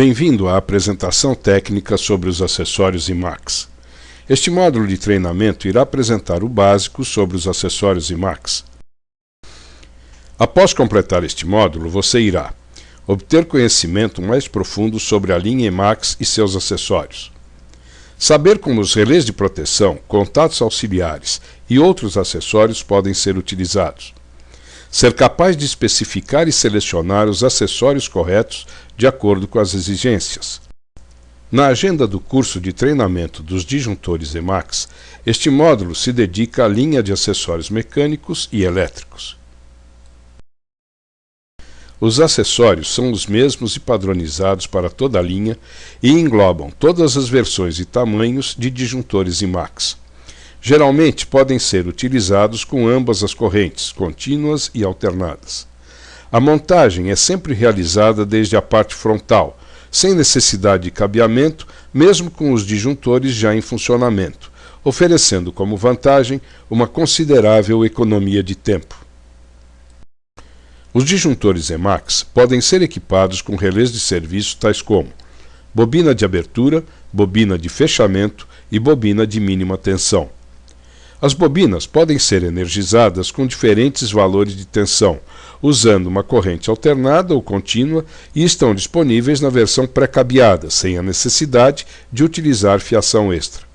Bem-vindo à apresentação técnica sobre os acessórios Emacs. Este módulo de treinamento irá apresentar o básico sobre os acessórios Emacs. Após completar este módulo, você irá obter conhecimento mais profundo sobre a linha Emacs e seus acessórios, saber como os relés de proteção, contatos auxiliares e outros acessórios podem ser utilizados, ser capaz de especificar e selecionar os acessórios corretos de acordo com as exigências. Na agenda do curso de treinamento dos disjuntores Emacs, este módulo se dedica à linha de acessórios mecânicos e elétricos. Os acessórios são os mesmos e padronizados para toda a linha e englobam todas as versões e tamanhos de disjuntores Emacs. Geralmente podem ser utilizados com ambas as correntes, contínuas e alternadas. A montagem é sempre realizada desde a parte frontal, sem necessidade de cabeamento, mesmo com os disjuntores já em funcionamento, oferecendo como vantagem uma considerável economia de tempo. Os disjuntores Emacs podem ser equipados com relés de serviço tais como bobina de abertura, bobina de fechamento e bobina de mínima tensão. As bobinas podem ser energizadas com diferentes valores de tensão, usando uma corrente alternada ou contínua, e estão disponíveis na versão pré-cabeada, sem a necessidade de utilizar fiação extra.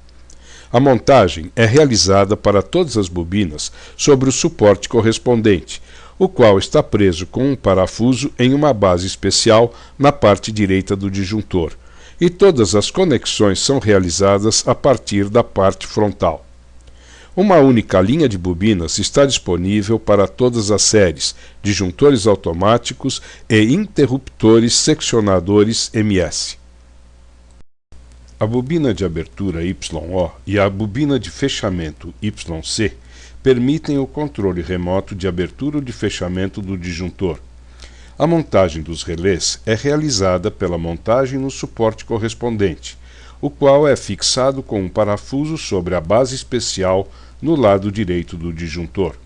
A montagem é realizada para todas as bobinas sobre o suporte correspondente, o qual está preso com um parafuso em uma base especial na parte direita do disjuntor, e todas as conexões são realizadas a partir da parte frontal. Uma única linha de bobinas está disponível para todas as séries, disjuntores automáticos e interruptores seccionadores MS. A bobina de abertura YO e a bobina de fechamento YC permitem o controle remoto de abertura ou de fechamento do disjuntor. A montagem dos relés é realizada pela montagem no suporte correspondente, o qual é fixado com um parafuso sobre a base especial no lado direito do disjuntor.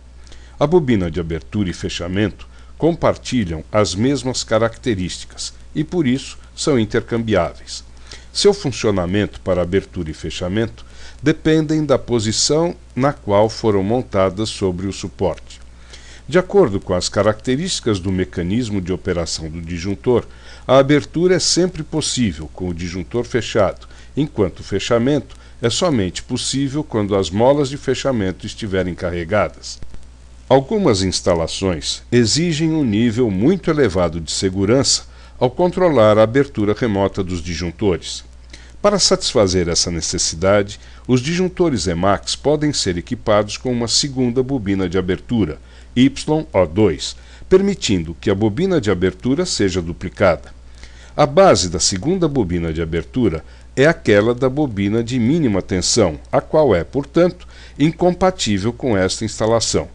A bobina de abertura e fechamento compartilham as mesmas características e, por isso, são intercambiáveis. Seu funcionamento para abertura e fechamento dependem da posição na qual foram montadas sobre o suporte. De acordo com as características do mecanismo de operação do disjuntor, a abertura é sempre possível com o disjuntor fechado, enquanto o fechamento é somente possível quando as molas de fechamento estiverem carregadas. Algumas instalações exigem um nível muito elevado de segurança ao controlar a abertura remota dos disjuntores. Para satisfazer essa necessidade, os disjuntores Emacs podem ser equipados com uma segunda bobina de abertura, YO2, permitindo que a bobina de abertura seja duplicada. A base da segunda bobina de abertura é aquela da bobina de mínima tensão, a qual é, portanto, incompatível com esta instalação.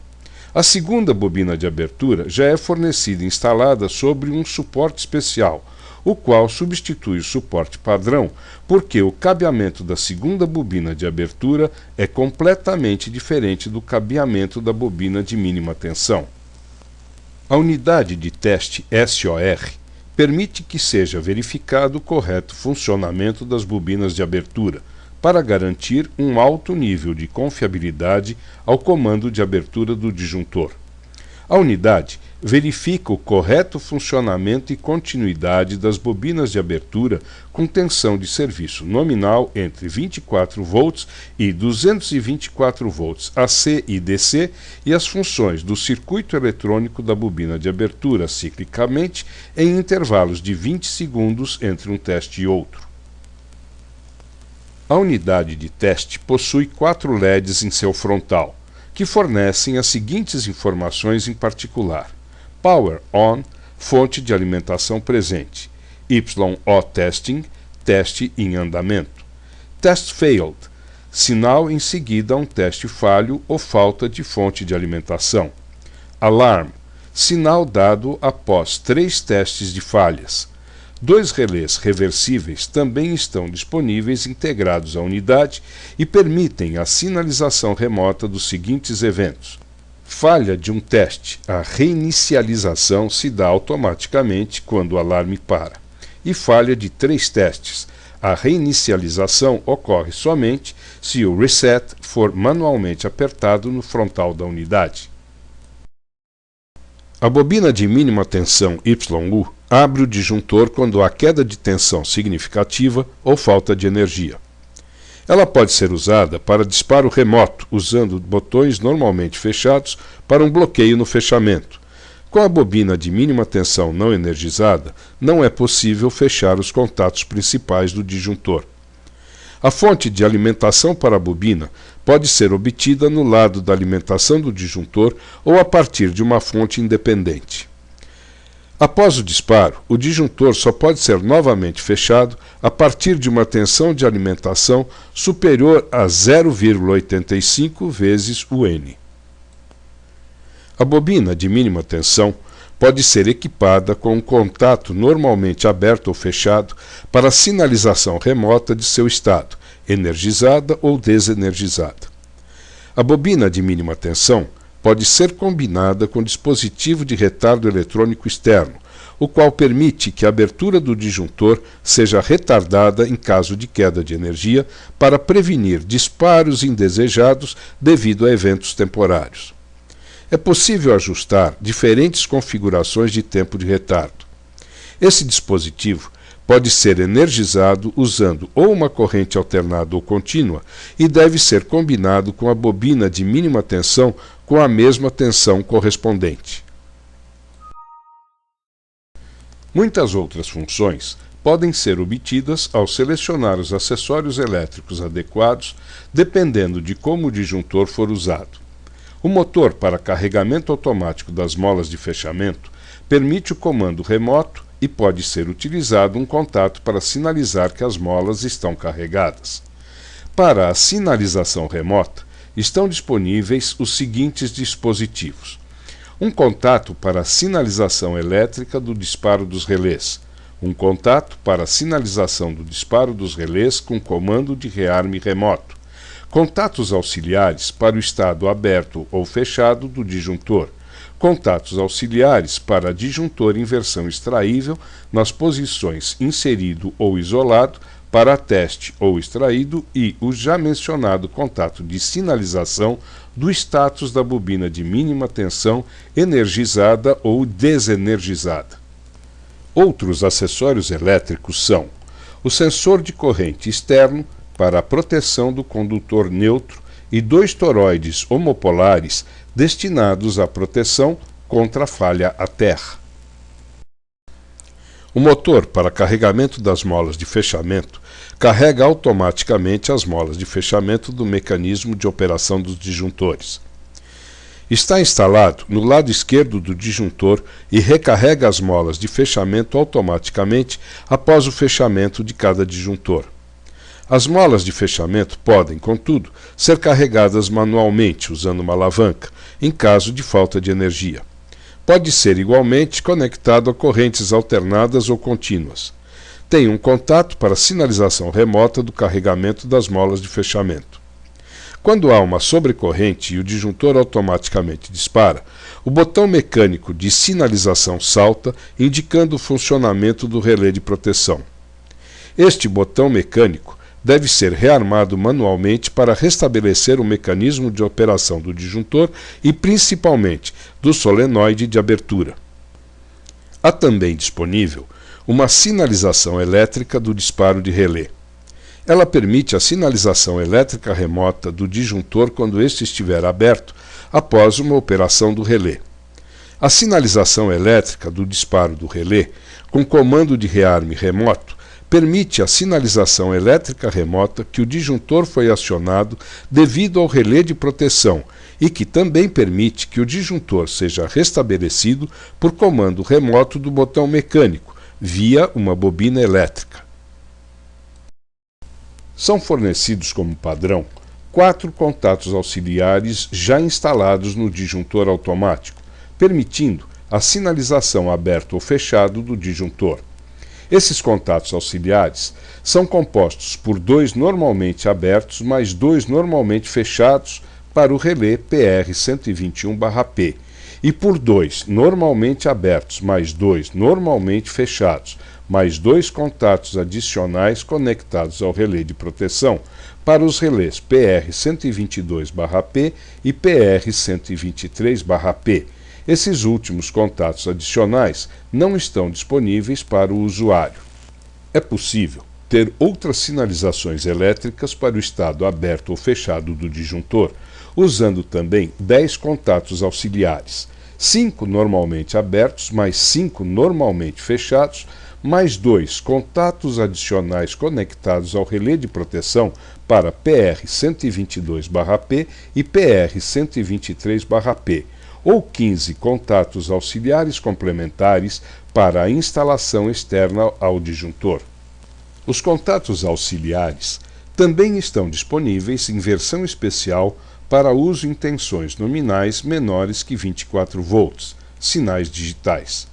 A segunda bobina de abertura já é fornecida instalada sobre um suporte especial, o qual substitui o suporte padrão, porque o cabeamento da segunda bobina de abertura é completamente diferente do cabeamento da bobina de mínima tensão. A unidade de teste SOR permite que seja verificado o correto funcionamento das bobinas de abertura, para garantir um alto nível de confiabilidade ao comando de abertura do disjuntor. A unidade verifica o correto funcionamento e continuidade das bobinas de abertura com tensão de serviço nominal entre 24 volts e 224 volts AC e DC e as funções do circuito eletrônico da bobina de abertura ciclicamente em intervalos de 20 segundos entre um teste e outro. A unidade de teste possui 4 LEDs em seu frontal, que fornecem as seguintes informações em particular: Power On, fonte de alimentação presente; YO Testing, teste em andamento; Test Failed, sinal em seguida a um teste falho ou falta de fonte de alimentação; Alarm, sinal dado após 3 testes de falhas. 2 relés reversíveis também estão disponíveis integrados à unidade e permitem a sinalização remota dos seguintes eventos: falha de um teste, a reinicialização se dá automaticamente quando o alarme para. e falha de 3 testes. A reinicialização ocorre somente se o reset for manualmente apertado no frontal da unidade. A bobina de mínima tensão YU abre o disjuntor quando há queda de tensão significativa ou falta de energia. Ela pode ser usada para disparo remoto, usando botões normalmente fechados para um bloqueio no fechamento. Com a bobina de mínima tensão não energizada, não é possível fechar os contatos principais do disjuntor. A fonte de alimentação para a bobina pode ser obtida no lado da alimentação do disjuntor ou a partir de uma fonte independente. Após o disparo, o disjuntor só pode ser novamente fechado a partir de uma tensão de alimentação superior a 0,85 vezes o N. A bobina de mínima tensão pode ser equipada com um contato normalmente aberto ou fechado para sinalização remota de seu estado, energizada ou desenergizada. A bobina de mínima tensão pode ser combinada com dispositivo de retardo eletrônico externo, o qual permite que a abertura do disjuntor seja retardada em caso de queda de energia para prevenir disparos indesejados devido a eventos temporários. É possível ajustar diferentes configurações de tempo de retardo. Esse dispositivo pode ser energizado usando ou uma corrente alternada ou contínua e deve ser combinado com a bobina de mínima tensão com a mesma tensão correspondente. Muitas outras funções podem ser obtidas ao selecionar os acessórios elétricos adequados, dependendo de como o disjuntor for usado. O motor para carregamento automático das molas de fechamento permite o comando remoto e pode ser utilizado um contato para sinalizar que as molas estão carregadas. Para a sinalização remota, estão disponíveis os seguintes dispositivos: um contato para a sinalização elétrica do disparo dos relés, um contato para a sinalização do disparo dos relés com comando de rearme remoto, contatos auxiliares para o estado aberto ou fechado do disjuntor, contatos auxiliares para disjuntor em versão extraível nas posições inserido ou isolado, para teste ou extraído e o já mencionado contato de sinalização do status da bobina de mínima tensão energizada ou desenergizada. Outros acessórios elétricos são o sensor de corrente externo para a proteção do condutor neutro e 2 toroides homopolares destinados à proteção contra a falha à terra. O motor para carregamento das molas de fechamento carrega automaticamente as molas de fechamento do mecanismo de operação dos disjuntores. Está instalado no lado esquerdo do disjuntor e recarrega as molas de fechamento automaticamente após o fechamento de cada disjuntor. As molas de fechamento podem, contudo, ser carregadas manualmente usando uma alavanca, em caso de falta de energia. Pode ser igualmente conectado a correntes alternadas ou contínuas. Tem um contato para sinalização remota do carregamento das molas de fechamento. Quando há uma sobrecorrente e o disjuntor automaticamente dispara, o botão mecânico de sinalização salta, indicando o funcionamento do relé de proteção. Este botão mecânico deve ser rearmado manualmente para restabelecer o mecanismo de operação do disjuntor e, principalmente, do solenoide de abertura. Há também disponível uma sinalização elétrica do disparo de relé. Ela permite a sinalização elétrica remota do disjuntor quando este estiver aberto após uma operação do relé. A sinalização elétrica do disparo do relé, com comando de rearme remoto, permite a sinalização elétrica remota que o disjuntor foi acionado devido ao relé de proteção e que também permite que o disjuntor seja restabelecido por comando remoto do botão mecânico, via uma bobina elétrica. São fornecidos como padrão 4 contatos auxiliares já instalados no disjuntor automático, permitindo a sinalização aberto ou fechado do disjuntor. Esses contatos auxiliares são compostos por 2 normalmente abertos mais 2 normalmente fechados para o relé PR121/P e por 2 normalmente abertos mais 2 normalmente fechados mais 2 contatos adicionais conectados ao relé de proteção para os relés PR122/P e PR123/P. Esses últimos contatos adicionais não estão disponíveis para o usuário. É possível ter outras sinalizações elétricas para o estado aberto ou fechado do disjuntor, usando também 10 contatos auxiliares, 5 normalmente abertos, mais 5 normalmente fechados, mais 2 contatos adicionais conectados ao relé de proteção para PR122/P e PR123/P, ou 15 contatos auxiliares complementares para a instalação externa ao disjuntor. Os contatos auxiliares também estão disponíveis em versão especial para uso em tensões nominais menores que 24 volts, sinais digitais.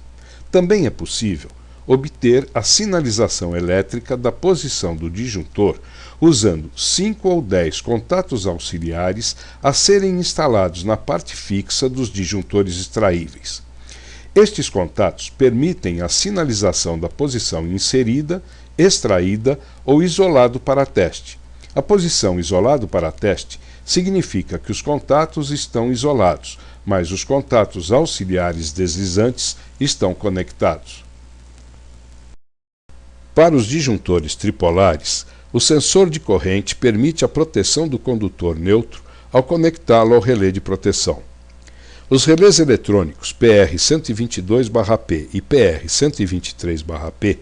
Também é possível obter a sinalização elétrica da posição do disjuntor usando 5 ou 10 contatos auxiliares a serem instalados na parte fixa dos disjuntores extraíveis. Estes contatos permitem a sinalização da posição inserida, extraída ou isolado para teste. A posição isolado para teste significa que os contatos estão isolados, mas os contatos auxiliares deslizantes estão conectados. Para os disjuntores tripolares, o sensor de corrente permite a proteção do condutor neutro ao conectá-lo ao relé de proteção. Os relés eletrônicos PR122/P e PR123/P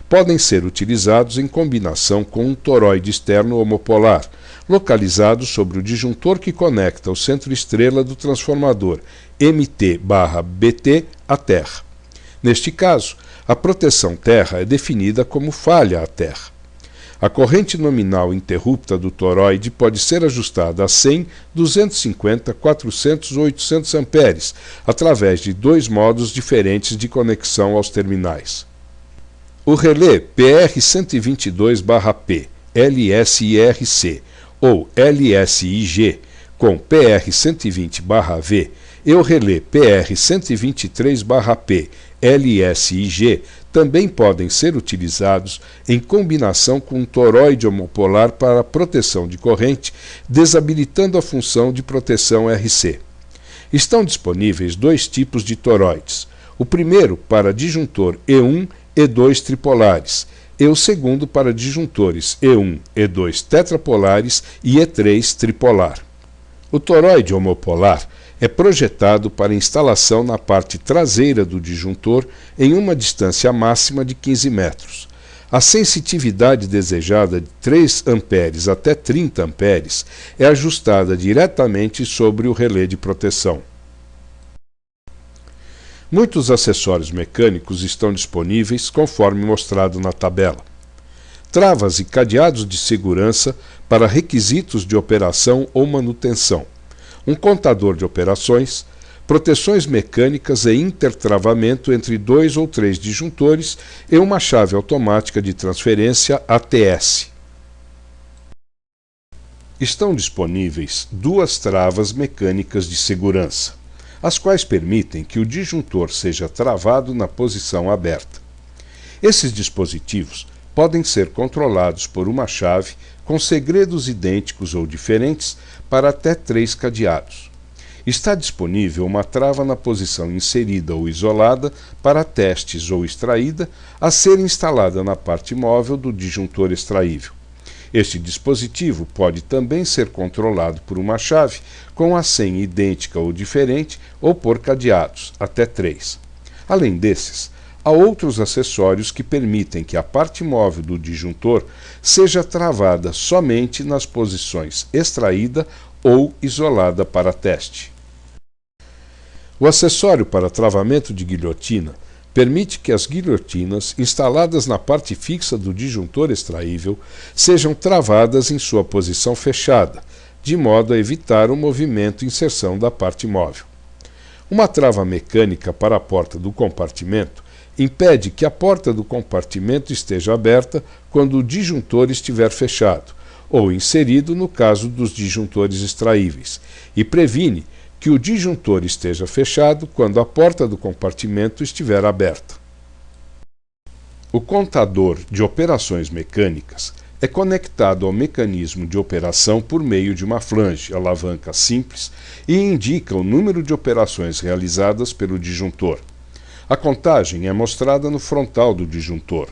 podem ser utilizados em combinação com um toroide externo homopolar, localizado sobre o disjuntor que conecta o centro-estrela do transformador MT/BT à terra. Neste caso, a proteção terra é definida como falha à terra. A corrente nominal interrupta do toroide pode ser ajustada a 100, 250, 400 ou 800 amperes, através de 2 modos diferentes de conexão aos terminais. O relé PR122/P, LSIRC, ou LSIG, com PR120/V, e o relé PR123/P, LSIG, também podem ser utilizados em combinação com um toroide homopolar para proteção de corrente, desabilitando a função de proteção RC. Estão disponíveis 2 tipos de toroides. O primeiro para disjuntor E1 e 2 tripolares, e o segundo para disjuntores E1 e 2 tetrapolares e E3 tripolar. O toroide homopolar é projetado para instalação na parte traseira do disjuntor em uma distância máxima de 15 metros. A sensitividade desejada de 3 amperes até 30 amperes é ajustada diretamente sobre o relé de proteção. Muitos acessórios mecânicos estão disponíveis conforme mostrado na tabela. Travas e cadeados de segurança para requisitos de operação ou manutenção, um contador de operações, proteções mecânicas e intertravamento entre 2 ou 3 disjuntores e uma chave automática de transferência ATS. Estão disponíveis 2 travas mecânicas de segurança, as quais permitem que o disjuntor seja travado na posição aberta. Esses dispositivos podem ser controlados por uma chave com segredos idênticos ou diferentes para até 3 cadeados. Está disponível uma trava na posição inserida ou isolada para testes ou extraída a ser instalada na parte móvel do disjuntor extraível. Este dispositivo pode também ser controlado por uma chave com a senha idêntica ou diferente ou por cadeados, até 3. Além desses, há outros acessórios que permitem que a parte móvel do disjuntor seja travada somente nas posições extraída ou isolada para teste. O acessório para travamento de guilhotina permite que as guilhotinas instaladas na parte fixa do disjuntor extraível sejam travadas em sua posição fechada, de modo a evitar o movimento e inserção da parte móvel. Uma trava mecânica para a porta do compartimento impede que a porta do compartimento esteja aberta quando o disjuntor estiver fechado, ou inserido no caso dos disjuntores extraíveis, e previne que o disjuntor esteja fechado quando a porta do compartimento estiver aberta. O contador de operações mecânicas é conectado ao mecanismo de operação por meio de uma flange, alavanca simples, e indica o número de operações realizadas pelo disjuntor. A contagem é mostrada no frontal do disjuntor.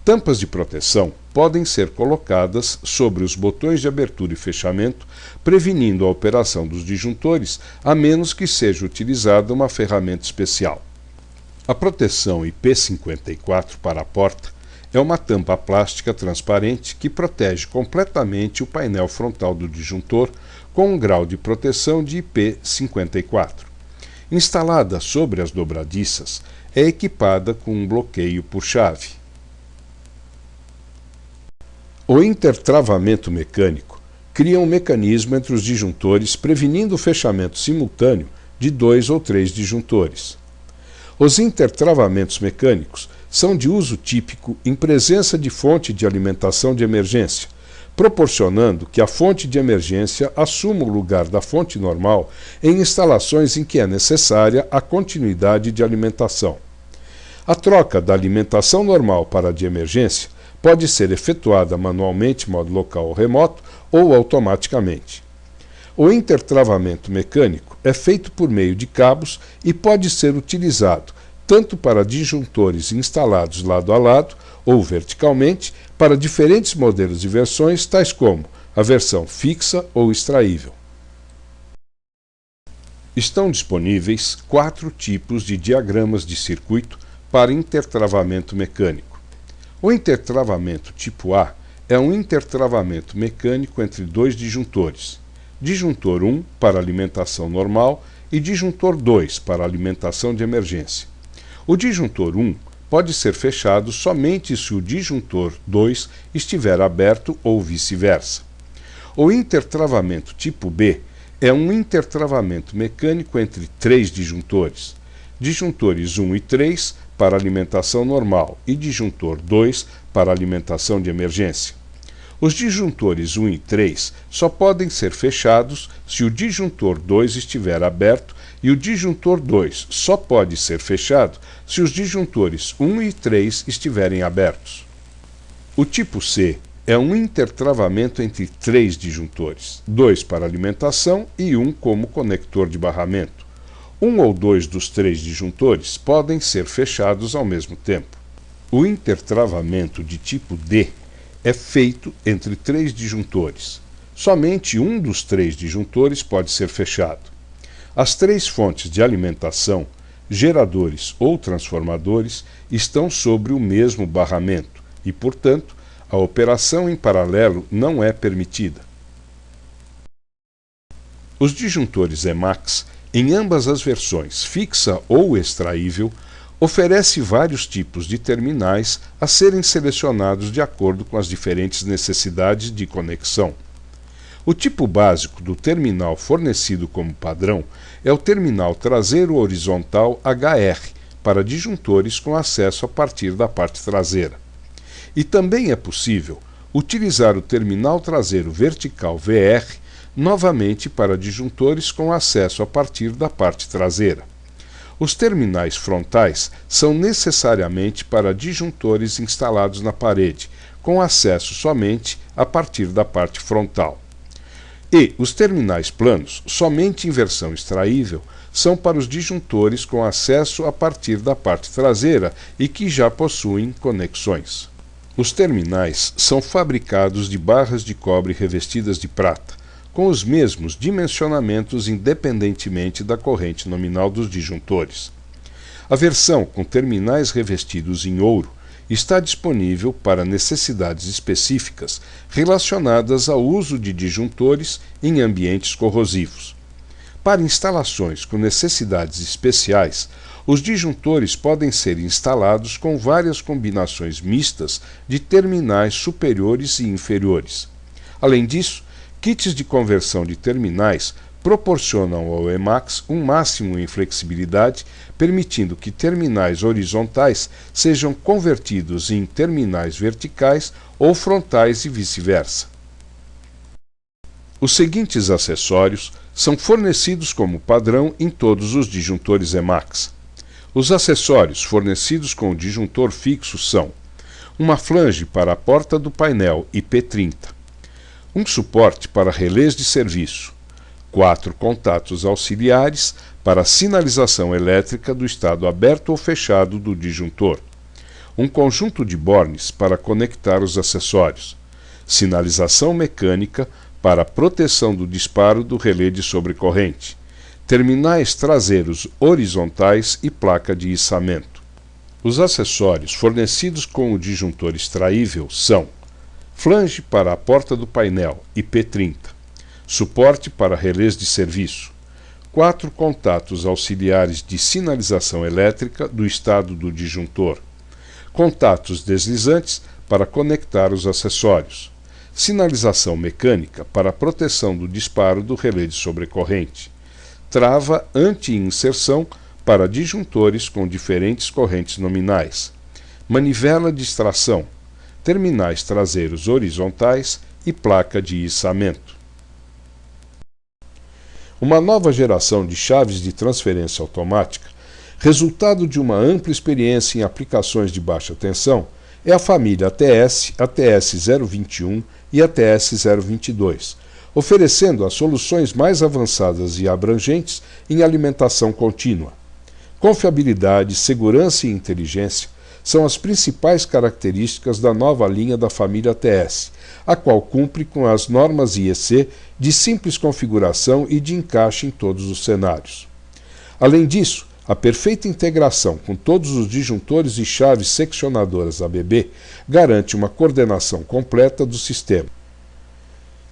Tampas de proteção podem ser colocadas sobre os botões de abertura e fechamento, prevenindo a operação dos disjuntores, a menos que seja utilizada uma ferramenta especial. A proteção IP54 para a porta é uma tampa plástica transparente que protege completamente o painel frontal do disjuntor com um grau de proteção de IP54. Instalada sobre as dobradiças, é equipada com um bloqueio por chave. O intertravamento mecânico cria um mecanismo entre os disjuntores prevenindo o fechamento simultâneo de 2 ou 3 disjuntores. Os intertravamentos mecânicos são de uso típico em presença de fonte de alimentação de emergência, proporcionando que a fonte de emergência assuma o lugar da fonte normal em instalações em que é necessária a continuidade de alimentação. A troca da alimentação normal para a de emergência pode ser efetuada manualmente, modo local ou remoto, ou automaticamente. O intertravamento mecânico é feito por meio de cabos e pode ser utilizado tanto para disjuntores instalados lado a lado ou verticalmente para diferentes modelos e versões, tais como a versão fixa ou extraível. Estão disponíveis 4 tipos de diagramas de circuito para intertravamento mecânico. O intertravamento tipo A é um intertravamento mecânico entre 2 disjuntores. Disjuntor 1 para alimentação normal e disjuntor 2 para alimentação de emergência. O disjuntor 1 pode ser fechado somente se o disjuntor 2 estiver aberto ou vice-versa. O intertravamento tipo B é um intertravamento mecânico entre 3 disjuntores. Disjuntores 1 e 3 para alimentação normal e disjuntor 2 para alimentação de emergência. Os disjuntores 1 e 3 só podem ser fechados se o disjuntor 2 estiver aberto e o disjuntor 2 só pode ser fechado se os disjuntores 1 e 3 estiverem abertos. O tipo C é um intertravamento entre 3 disjuntores, 2 para alimentação e 1 como conector de barramento. 1 ou 2 dos 3 disjuntores podem ser fechados ao mesmo tempo. O intertravamento de tipo D é feito entre 3 disjuntores. Somente um dos 3 disjuntores pode ser fechado. As 3 fontes de alimentação, geradores ou transformadores, estão sobre o mesmo barramento e, portanto, a operação em paralelo não é permitida. Os disjuntores Emax, em ambas as versões, fixa ou extraível, oferece vários tipos de terminais a serem selecionados de acordo com as diferentes necessidades de conexão. O tipo básico do terminal fornecido como padrão é o terminal traseiro horizontal HR, para disjuntores com acesso a partir da parte traseira. E também é possível utilizar o terminal traseiro vertical VR novamente para disjuntores com acesso a partir da parte traseira. Os terminais frontais são necessariamente para disjuntores instalados na parede, com acesso somente a partir da parte frontal. E os terminais planos, somente em versão extraível, são para os disjuntores com acesso a partir da parte traseira e que já possuem conexões. Os terminais são fabricados de barras de cobre revestidas de prata, com os mesmos dimensionamentos independentemente da corrente nominal dos disjuntores. A versão com terminais revestidos em ouro está disponível para necessidades específicas relacionadas ao uso de disjuntores em ambientes corrosivos. Para instalações com necessidades especiais, os disjuntores podem ser instalados com várias combinações mistas de terminais superiores e inferiores. Além disso, kits de conversão de terminais proporcionam ao Emax um máximo em flexibilidade, permitindo que terminais horizontais sejam convertidos em terminais verticais ou frontais e vice-versa. Os seguintes acessórios são fornecidos como padrão em todos os disjuntores Emax. Os acessórios fornecidos com o disjuntor fixo são uma flange para a porta do painel IP30, um suporte para relés de serviço, 4 contatos auxiliares para sinalização elétrica do estado aberto ou fechado do disjuntor, um conjunto de bornes para conectar os acessórios, sinalização mecânica para proteção do disparo do relé de sobrecorrente, terminais traseiros horizontais e placa de içamento. Os acessórios fornecidos com o disjuntor extraível são flange para a porta do painel IP30, suporte para relés de serviço, 4 contatos auxiliares de sinalização elétrica do estado do disjuntor, contatos deslizantes para conectar os acessórios, sinalização mecânica para proteção do disparo do relé de sobrecorrente, trava anti-inserção para disjuntores com diferentes correntes nominais, manivela de extração, terminais traseiros horizontais e placa de içamento. Uma nova geração de chaves de transferência automática, resultado de uma ampla experiência em aplicações de baixa tensão, é a família ATS, ATS021 e ATS022, oferecendo as soluções mais avançadas e abrangentes em alimentação contínua. Confiabilidade, segurança e inteligência são as principais características da nova linha da família ATS, a qual cumpre com as normas IEC de simples configuração e de encaixe em todos os cenários. Além disso, a perfeita integração com todos os disjuntores e chaves seccionadoras ABB garante uma coordenação completa do sistema.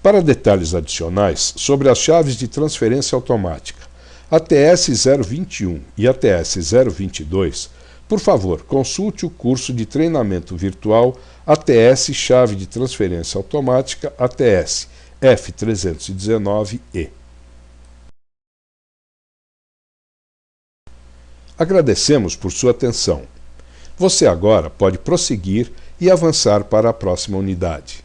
Para detalhes adicionais sobre as chaves de transferência automática ATS021 e ATS022, por favor, consulte o curso de treinamento virtual ATS Chave de Transferência Automática ATS F319E. Agradecemos por sua atenção. Você agora pode prosseguir e avançar para a próxima unidade.